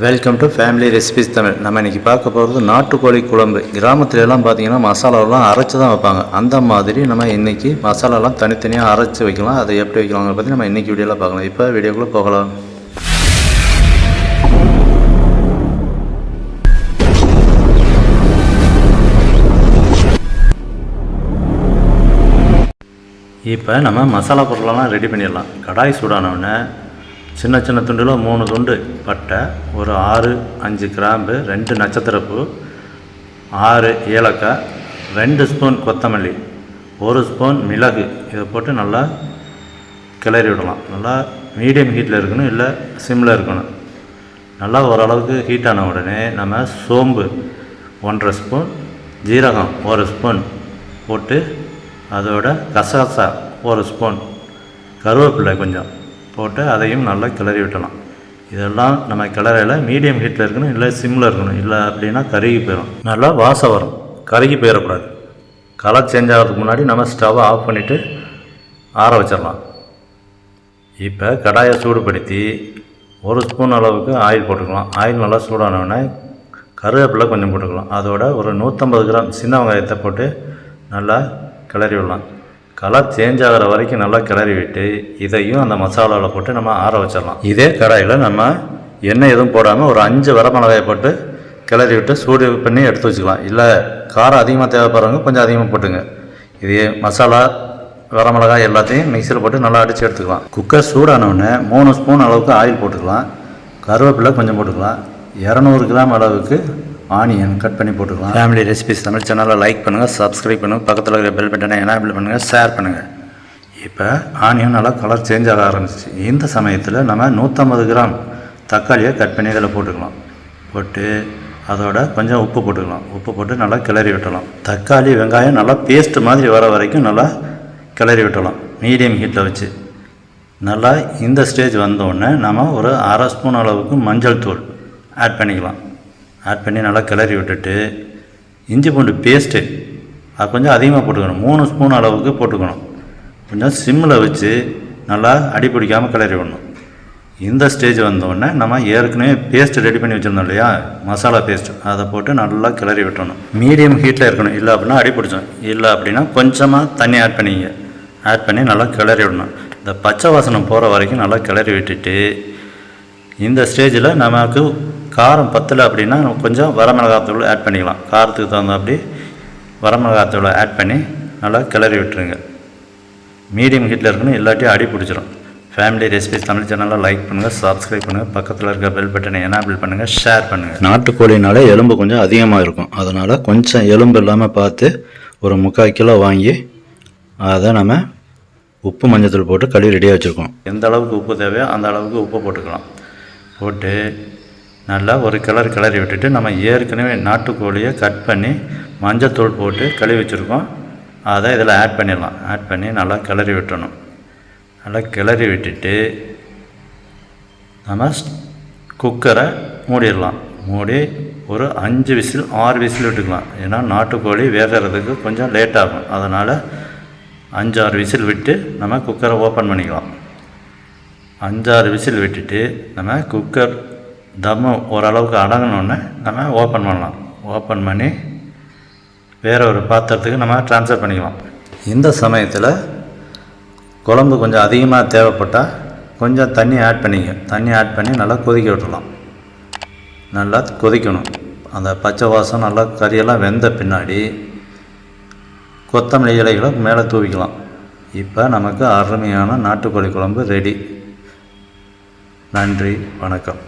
Welcome to family recipes Tamil. நம்ம இன்றைக்கி பார்க்க போகிறது நாட்டுக்கோழி குழம்பு. கிராமத்துலலாம் பார்த்திங்கன்னா மசாலாவெலாம் அரைச்சி தான் வைப்பாங்க. அந்த மாதிரி நம்ம இன்றைக்கி மசாலாலாம் தனித்தனியாக அரைச்சி வைக்கலாம். அதை எப்படி வைக்கலாம்னு பற்றி நம்ம இன்றைக்கி வீடியோவில் பார்க்கலாம். இப்போ வீடியோக்குள்ளே போகலாம். இப்போ நம்ம மசாலா பொருளெல்லாம் ரெடி பண்ணிடலாம். கடாய் சூடானவுடனே சின்ன சின்ன துண்டில் 3 துண்டு பட்டை, ஒரு 6-5 கிராம்பு, 2 நட்சத்திரப்பூ, 6 ஏலக்காய், 2 ஸ்பூன் கொத்தமல்லி, 1 ஸ்பூன் மிளகு இதை போட்டு நல்லா கிளறி விடலாம். நல்லா மீடியம் ஹீட்டில் இருக்கணும், இல்லை சிம்மில் இருக்கணும். நல்லா ஓரளவுக்கு ஹீட்டான உடனே நம்ம சோம்பு 1.5 ஸ்பூன், ஜீரகம் 1 ஸ்பூன் போட்டு அதோட கசகசா 1 ஸ்பூன், கருவேப்பிலை கொஞ்சம் போட்டு அதையும் நல்லா கிளறி விட்டலாம். இதெல்லாம் நம்ம கிளறையில் மீடியம் ஹீட்டில் இருக்கணும், இல்லை சிம்மில் இருக்கணும். இல்லை அப்படின்னா கருகி போயிடும். நல்லா வாசம் வரும், கருகி போயிடக்கூடாது. கலர் சேஞ்ச் ஆகிறதுக்கு முன்னாடி நம்ம ஸ்டவ்வை ஆஃப் பண்ணிவிட்டு ஆற வச்சிடலாம். இப்போ கடாயை சூடுபடுத்தி 1 ஸ்பூன் அளவுக்கு ஆயில் போட்டுக்கலாம். ஆயில் நல்லா சூடானோடனே கருவேப்பிலை கொஞ்சம் போட்டுக்கலாம். அதோட ஒரு 150 கிராம் சின்ன வெங்காயத்தை போட்டு நல்லா கிளறி விடலாம். கலர் சேஞ்ச் ஆகிற வரைக்கும் நல்லா கிளறி விட்டு இதையும் அந்த மசாலாவில் போட்டு நம்ம ஆற வச்சிடலாம். இதே கடாயில் நம்ம எண்ணெய் எதுவும் போடாமல் ஒரு 5 வரமிளகாயை போட்டு கிளறி விட்டு சூடு பண்ணி எடுத்து வச்சுக்கலாம். இல்லை காரம் அதிகமாக தேவைப்படுறவங்க கொஞ்சம் அதிகமாக போட்டுங்க. இது மசாலா வரமிளகாய் எல்லாத்தையும் மிக்சியில் போட்டு நல்லா அடித்து எடுத்துக்கலாம். குக்கர் சூடானவுடனே 3 ஸ்பூன் அளவுக்கு ஆயில் போட்டுக்கலாம். கருவேப்பிலை கொஞ்சம் போட்டுக்கலாம். 200 கிராம் அளவுக்கு ஆனியன் கட் பண்ணி போட்டுக்கலாம். ஃபேமிலி ரெசிபிஸ் தமிழ் சேனலை லைக் பண்ணுங்கள், சப்ஸ்கிரைப் பண்ணுங்கள், பக்கத்தில் இருக்கிற பெல் பட்டனை எனேபிள் பண்ணுங்கள், ஷேர் பண்ணுங்கள். இப்போ ஆனியன் நல்லா கலர் சேஞ்ச் ஆக ஆரம்பிச்சிச்சு. இந்த சமயத்தில் நம்ம 150 கிராம் தக்காளியை கட் பண்ணி இதில் போட்டுக்கலாம். போட்டு அதோட கொஞ்சம் உப்பு போட்டுக்கலாம். உப்பு போட்டு நல்லா கிளறி விட்டலாம். தக்காளி வெங்காயம் நல்லா பேஸ்ட்டு மாதிரி வர வரைக்கும் நல்லா கிளறி விட்டலாம் மீடியம் ஹீட்டில் வச்சு. நல்லா இந்த ஸ்டேஜ் வந்தோடனே நம்ம ஒரு 1/2 ஸ்பூன் அளவுக்கு மஞ்சள் தூள் ஆட் பண்ணிக்கலாம். ஆட் பண்ணி நல்லா கிளறி விட்டுட்டு இஞ்சி பூண்டு பேஸ்ட்டு அது கொஞ்சம் அதிகமாக போட்டுக்கணும். 3 ஸ்பூன் அளவுக்கு போட்டுக்கணும். கொஞ்சம் சிம்மில் வச்சு நல்லா அடி பிடிக்காமல் கிளறி விடணும். இந்த ஸ்டேஜ் வந்தோடனே நம்ம ஏற்கனவே பேஸ்ட்டு ரெடி பண்ணி வச்சுருந்தோம் இல்லையா, மசாலா பேஸ்ட்டு, அதை போட்டு நல்லா கிளறி விட்டணும். மீடியம் ஹீட்டில் இருக்கணும். இல்லை அப்படின்னா அடி பிடிச்சோம். இல்லை அப்படின்னா கொஞ்சமாக தண்ணி ஆட் பண்ணிங்க. ஆட் பண்ணி நல்லா கிளறி விடணும். இந்த பச்சை வாசனை போகிற வரைக்கும் நல்லா கிளறி விட்டுட்டு இந்த ஸ்டேஜில் நமக்கு காரம் பத்தலை அப்படின்னா கொஞ்சம் வரமிளகாத்தூள் ஆட் பண்ணிக்கலாம். காரத்துக்கு தகுந்த அப்படி வரமிளகாத்தூளை ஆட் பண்ணி நல்லா கிளறி விட்டுருங்க. மீடியம் ஹீட்டில் இருக்கணும், இல்லாட்டி அடி பிடிச்சிடும். ஃபேமிலி ரெசிபிஸ் தமிழ் சேனலை லைக் பண்ணுங்கள், சப்ஸ்கிரைப் பண்ணுங்கள், பக்கத்தில் இருக்க பெல் பட்டனை எனேபிள் பண்ணுங்கள், ஷேர் பண்ணுங்கள். நாட்டுக்கோழினால எலும்பு கொஞ்சம் அதிகமாக இருக்கும். அதனால் கொஞ்சம் எலும்பு இல்லாமல் பார்த்து ஒரு 3/4 கிலோ வாங்கி அதை நம்ம உப்பு மஞ்சத்தூள் போட்டு கழுவி ரெடியாக வச்சுருக்கோம். எந்த அளவுக்கு உப்பு தேவையோ அந்த அளவுக்கு உப்பு போட்டுக்கலாம். போட்டு நல்லா ஒரு கிளறி விட்டுட்டு நம்ம ஏற்கனவே நாட்டுக்கோழியை கட் பண்ணி மஞ்சத்தூள் போட்டு கழுவி வச்சுருக்கோம். அதை இதில் ஆட் பண்ணிடலாம். ஆட் பண்ணி நல்லா கிளறி விட்டணும். நல்லா கிளறி விட்டுட்டு நம்ம குக்கரை மூடிடலாம். மூடி ஒரு 5 விசில் 6 விசில் விட்டுக்கலாம். ஏன்னா நாட்டுக்கோழி வேகிறதுக்கு கொஞ்சம் லேட் ஆகும். அதனால் 5-6 விசில் விட்டு நம்ம குக்கரை ஓப்பன் பண்ணிக்கலாம். 5-6 விசில் விட்டுட்டு நம்ம குக்கர் தம்மு ஓரளவுக்கு அடங்கினோடனே நம்ம ஓப்பன் பண்ணலாம். ஓப்பன் பண்ணி வேறு ஒரு பாத்திரத்துக்கு நம்ம ட்ரான்ஸ்ஃபர் பண்ணிக்கலாம். இந்த சமயத்தில் குழம்பு கொஞ்சம் அதிகமாக தேவைப்பட்டால் கொஞ்சம் தண்ணி ஆட் பண்ணிங்க. தண்ணி ஆட் பண்ணி நல்லா கொதிக்க விட்டுடலாம். நல்லா கொதிக்கணும். அந்த பச்சை வாசம் நல்லா கறியெல்லாம் வெந்த பின்னாடி கொத்தமல்லி இலைகளை மேலே தூவிக்கலாம். இப்போ நமக்கு அருமையான நாட்டுக்கோழி குழம்பு ரெடி. நன்றி, வணக்கம்.